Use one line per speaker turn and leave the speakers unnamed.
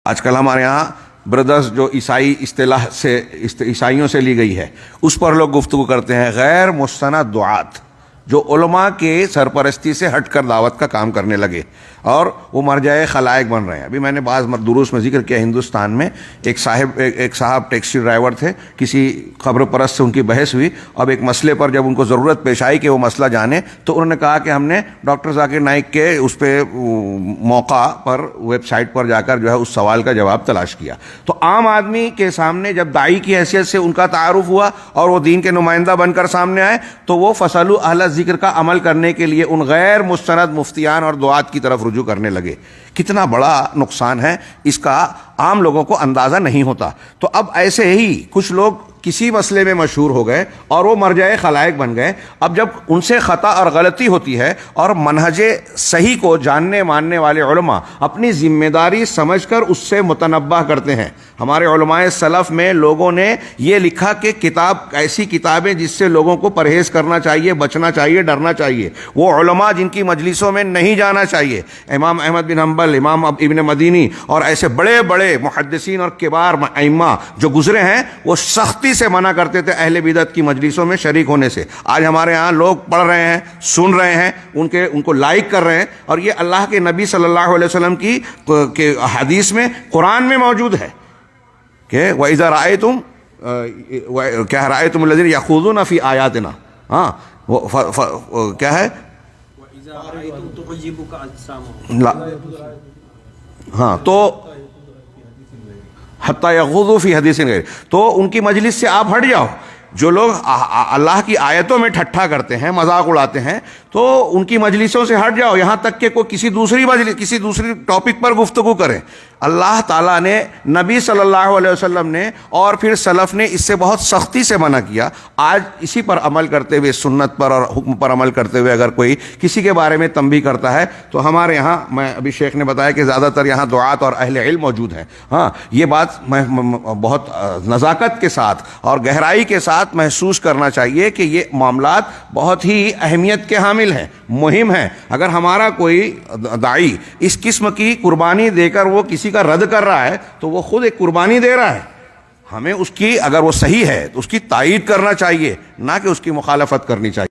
آج کل ہمارے یہاں بردرز جو عیسائی اصطلاح سے عیسائیوں سے لی گئی ہے اس پر لوگ گفتگو کرتے ہیں. غیر مستند دعات جو علماء کے سرپرستی سے ہٹ کر دعوت کا کام کرنے لگے اور وہ مرجع خلائق بن رہے ہیں. ابھی میں نے بعض دروس میں ذکر کیا ہندوستان میں ایک صاحب ٹیکسی ڈرائیور تھے, کسی خبر پرست سے ان کی بحث ہوئی. اب ایک مسئلے پر جب ان کو ضرورت پیش آئی کہ وہ مسئلہ جانے تو انہوں نے کہا کہ ہم نے ڈاکٹر ذاکر نائک کے اس پہ موقع پر ویب سائٹ پر جا کر جو ہے اس سوال کا جواب تلاش کیا. تو عام آدمی کے سامنے جب داعی کی حیثیت سے ان کا تعارف ہوا اور وہ دین کے نمائندہ بن کر سامنے آئے تو وہ فَاسْأَلُوا اہل ذکر کا عمل کرنے کے لیے ان غیر مستند مفتیان اور دعات کی طرف رجوع کرنے لگے. کتنا بڑا نقصان ہے اس کا عام لوگوں کو اندازہ نہیں ہوتا. تو اب ایسے ہی کچھ لوگ کسی مسئلے میں مشہور ہو گئے اور وہ مرجع خلائق بن گئے. اب جب ان سے خطا اور غلطی ہوتی ہے اور منہج صحیح کو جاننے ماننے والے علماء اپنی ذمہ داری سمجھ کر اس سے متنبہ کرتے ہیں. ہمارے علماء سلف میں لوگوں نے یہ لکھا کہ کتاب ایسی کتابیں جس سے لوگوں کو پرہیز کرنا چاہیے, بچنا چاہیے, ڈرنا چاہیے. وہ علماء جن کی مجلسوں میں نہیں جانا چاہیے, امام احمد بن حنبل, امام ابن مدینی اور ایسے بڑے بڑے محدثین اور کبار ائمہ جو گزرے ہیں, وہ سختی سے منع کرتے تھے اہل بدعت کی مجلسوں میں شریک ہونے سے. آج ہمارے ہاں لوگ پڑھ رہے ہیں, سن رہے ہیں, ان کو لائک کر رہے ہیں, اور یہ اللہ کے نبی صلی اللہ علیہ وسلم کی حدیث میں, قرآن میں موجود ہے کہ وَإِذَا رَأَيْتُمْ کیا رَأَيْتُمُ الَّذِينَ يَخُوضُونَ فِي آيَاتِنَا, ہاں کیا ہے, ہاں تو حتی یغوضوا فی حدیث غیر, تو ان کی مجلس سے آپ ہٹ جاؤ. جو لوگ اللہ کی آیتوں میں ٹھٹھا کرتے ہیں, مذاق اڑاتے ہیں, تو ان کی مجلسوں سے ہٹ جاؤ, یہاں تک کہ کوئی کسی دوسری ٹاپک پر گفتگو کریں. اللہ تعالیٰ نے, نبی صلی اللہ علیہ وسلم نے اور پھر سلف نے اس سے بہت سختی سے منع کیا. آج اسی پر عمل کرتے ہوئے, سنت پر اور حکم پر عمل کرتے ہوئے اگر کوئی کسی کے بارے میں تنبیہ کرتا ہے تو ہمارے یہاں, میں ابھی شیخ نے بتایا کہ زیادہ تر یہاں دعات اور اہل علم موجود ہیں. ہاں, یہ بات میں بہت نزاکت کے ساتھ اور گہرائی کے ساتھ محسوس کرنا چاہیے کہ یہ معاملات بہت ہی اہمیت کے حامل ہیں, مہم ہیں. اگر ہمارا کوئی داعی اس قسم کی قربانی دے کر وہ کسی کا رد کر رہا ہے تو وہ خود ایک قربانی دے رہا ہے. ہمیں اس کی, اگر وہ صحیح ہے تو اس کی تائید کرنا چاہیے, نہ کہ اس کی مخالفت کرنی چاہیے.